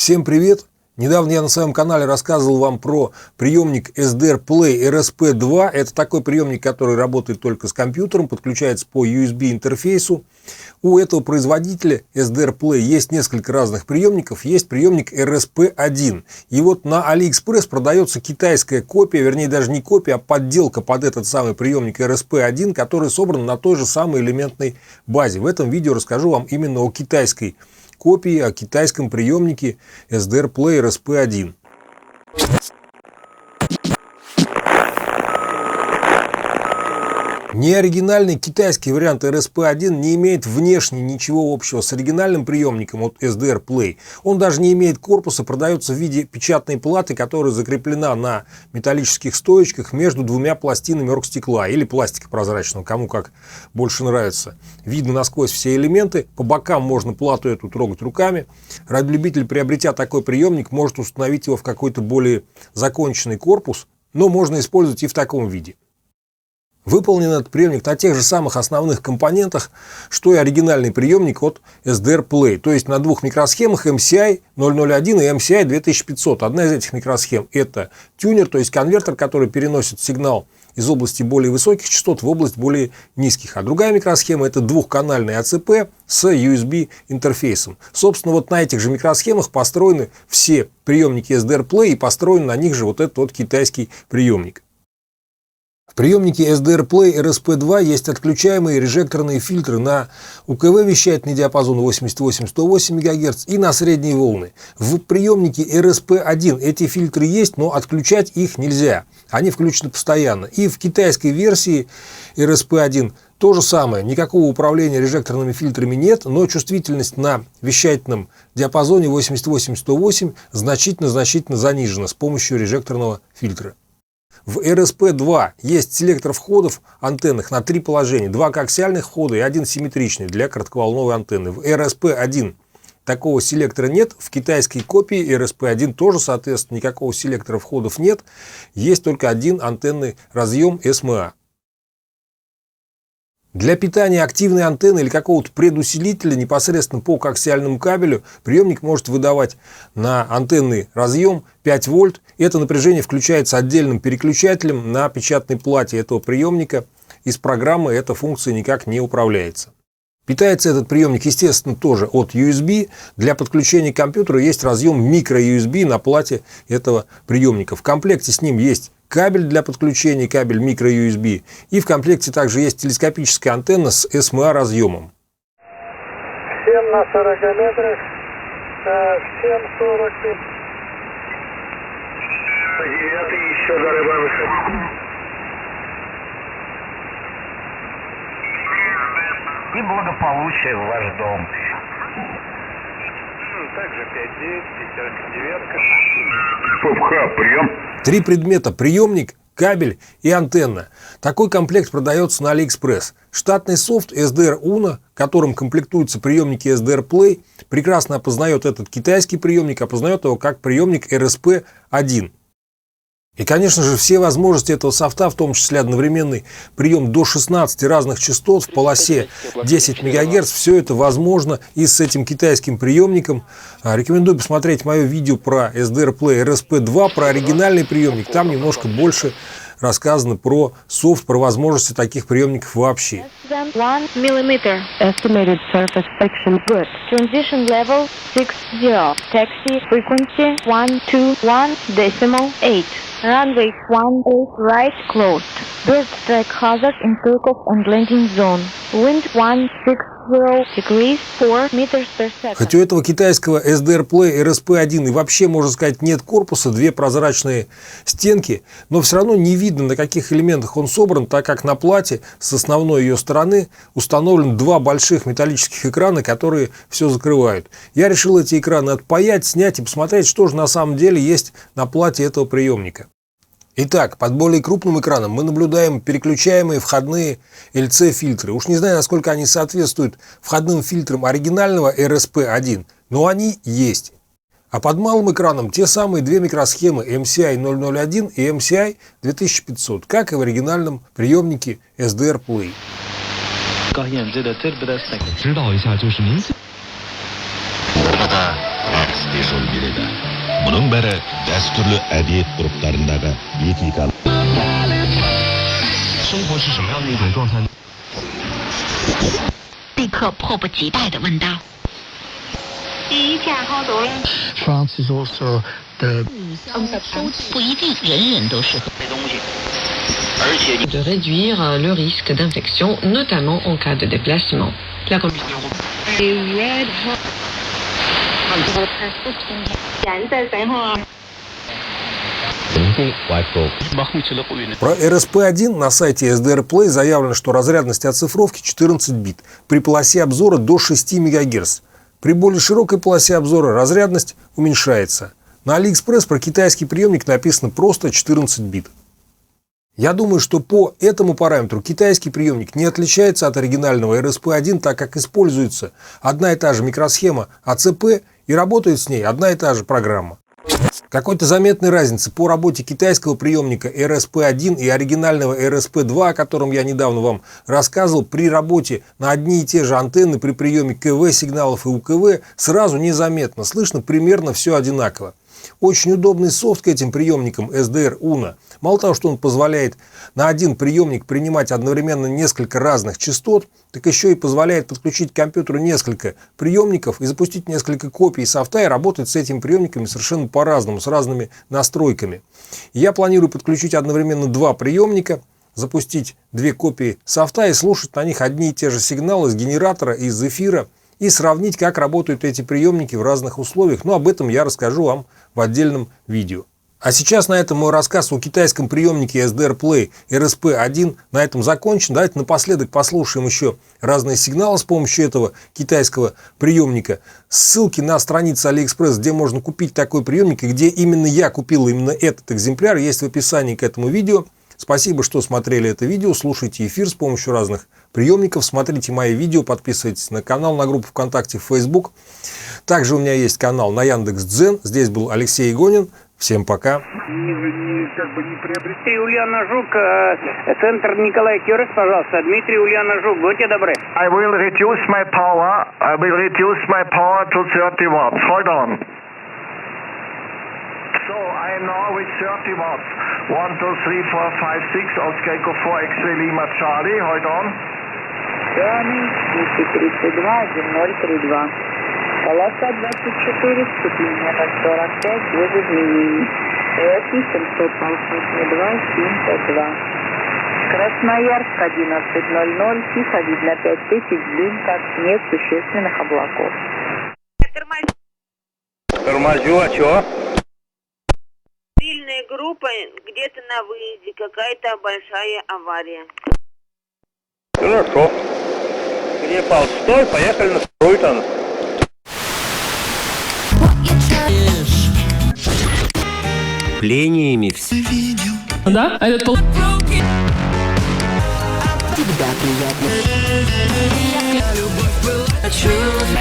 Всем привет! Недавно я на своем канале рассказывал вам про приемник SDR Play RSP2. Это такой приемник, который работает только с компьютером, подключается по USB интерфейсу. У этого производителя SDR Play есть несколько разных приемников. Есть приемник RSP1. И вот на AliExpress продается китайская копия, вернее даже не копия, а подделка под этот самый приемник RSP1, который собран на той же самой элементной базе. В этом видео расскажу вам именно о китайской копии, о китайском приемнике SDR Play RSP1. Неоригинальный китайский вариант RSP1 не имеет внешне ничего общего с оригинальным приемником от SDR Play. Он даже не имеет корпуса, продается в виде печатной платы, которая закреплена на металлических стоечках между двумя пластинами оргстекла или пластика прозрачного, кому как больше нравится. Видно насквозь все элементы, по бокам можно плату эту трогать руками. Радиолюбитель, приобретя такой приемник, может установить его в какой-то более законченный корпус, но можно использовать и в таком виде. Выполнен этот приемник на тех же самых основных компонентах, что и оригинальный приемник от SDR Play. То есть на двух микросхемах MCI 001 и MCI 2500. Одна из этих микросхем – это тюнер, то есть конвертер, который переносит сигнал из области более высоких частот в область более низких. А другая микросхема – это двухканальный АЦП с USB интерфейсом. Собственно, вот на этих же микросхемах построены все приемники SDR Play и построен на них же вот этот вот китайский приемник. В приемнике SDR Play RSP2 есть отключаемые режекторные фильтры на УКВ вещательный диапазон 88-108 МГц и на средние волны. В приемнике RSP1 эти фильтры есть, но отключать их нельзя. Они включены постоянно. И в китайской версии RSP1 то же самое. Никакого управления режекторными фильтрами нет, но чувствительность на вещательном диапазоне 88-108 значительно занижена с помощью режекторного фильтра. В RSP2 есть селектор входов антенных на три положения. Два коаксиальных входа и один симметричный для коротковолновой антенны. В RSP1 такого селектора нет. В китайской копии RSP1 тоже, соответственно, никакого селектора входов нет. Есть только один антенный разъем SMA. Для питания активной антенны или какого-то предусилителя непосредственно по коаксиальному кабелю приемник может выдавать на антенный разъем 5 вольт. Это напряжение включается отдельным переключателем на печатной плате этого приемника. Из программы эта функция никак не управляется. Питается этот приемник, естественно, тоже от USB. Для подключения к компьютеру есть разъем microUSB на плате этого приемника. В комплекте с ним есть кабель для подключения, кабель microUSB. И в комплекте также есть телескопическая антенна с SMA разъемом. 7 на 40 метрах, 7,40. 9 еще до рыбанка. И благополучие в ваш дом. Также 5-9, пятерка, девятка. ФФХ, прием. Три предмета: приемник, кабель и антенна. Такой комплект продается на AliExpress. Штатный софт SDR Uno, которым комплектуются приемники SDR Play, прекрасно опознает этот китайский приемник, опознает его как приемник RSP1. И, конечно же, все возможности этого софта, в том числе одновременный прием до 16 разных частот в полосе 10 МГц, все это возможно и с этим китайским приемником. Рекомендую посмотреть мое видео про SDR Play RSP2, про оригинальный приемник. Там немножко больше рассказано про софт, про возможности таких приемников вообще. 1 millimeter. Estimated surface friction good. Transition level 60. Taxi frequency 121.8. Runway 18 right closed. Bird strike hazard in takeoff and landing zone. Wind 160 degrees 4 meters per second. Хоть у этого китайского SDR Play RSP1 и вообще, можно сказать, нет корпуса, две прозрачные стенки, но все равно не видно, на каких элементах он собран, так как на плате с основной ее стороны установлены два больших металлических экрана, которые все закрывают. Я решил эти экраны отпаять, снять и посмотреть, что же на самом деле есть на плате этого приемника. Итак, под более крупным экраном мы наблюдаем переключаемые входные LC-фильтры. Уж не знаю, насколько они соответствуют входным фильтрам оригинального RSP1, но они есть. А под малым экраном те самые две микросхемы MCI 001 и MCI 2500, как и в оригинальном приемнике SDR Play. X жол береді. Бұның бәрі дәстүрлі әдет ғұрыптарындағы этика. 生活是什么样的一种状态呢？立刻迫不及待地问道。第一件好多了。 France is also the 不一定人人都适合。 de réduire le risque d'infection, notamment en cas de déplacement. La Commission Про RSP-1 на сайте SDR Play заявлено, что разрядность оцифровки 14 бит при полосе обзора до 6 МГц. При более широкой полосе обзора разрядность уменьшается. На AliExpress про китайский приемник написано просто 14 бит. Я думаю, что по этому параметру китайский приемник не отличается от оригинального RSP-1, так как используется одна и та же микросхема ACP и работает с ней одна и та же программа. Какой-то заметной разницы по работе китайского приемника RSP-1 и оригинального RSP-2, о котором я недавно вам рассказывал, при работе на одни и те же антенны при приеме КВ-сигналов и УКВ сразу незаметно. Слышно примерно все одинаково. Очень удобный софт к этим приемникам SDR Uno. Мало того, что он позволяет на один приемник принимать одновременно несколько разных частот, так еще и позволяет подключить к компьютеру несколько приемников и запустить несколько копий софта и работать с этими приемниками совершенно по-разному, с разными настройками. Я планирую подключить одновременно два приемника, запустить две копии софта и слушать на них одни и те же сигналы из генератора, из эфира, и сравнить, как работают эти приемники в разных условиях. Но об этом я расскажу вам в отдельном видео. А сейчас на этом мой рассказ о китайском приемнике SDR Play RSP-1 на этом закончен. Давайте напоследок послушаем еще разные сигналы с помощью этого китайского приемника. Ссылки на страницы AliExpress, где можно купить такой приемник и где именно я купил именно этот экземпляр, есть в описании к этому видео. Спасибо, что смотрели это видео, слушайте эфир с помощью разных приемников, смотрите мои видео, подписывайтесь на канал, на группу ВКонтакте, в Facebook. Также у меня есть канал на Яндекс.Дзен. Здесь был Алексей Игонин. Всем пока. Дмитрий Ульяна Жук, центр Николай Кирис, пожалуйста. Дмитрий Ульяна Жук, будьте добры. I will reduce my power to 30 watts. Hold on. So I am now with 30 watts. 1, 2, 3, 4, 5, 6. Oscar Echo 4 X-ray Lima Charlie. Hold on. 232, 1032. Полоса 24, ступень 045, без изменений. System 100, полоса 2, 752. Красноярск 11:00, тихо, видно 5000, дым, как нет существенных облаков. Тормозю, а чё? Сильная группа где-то на выезде, какая-то большая авария. Хорошо. Где Пал? Стой, поехали на Стройтон. Плениями все. Да? А этот Всегда приятно. Любовь была чудо.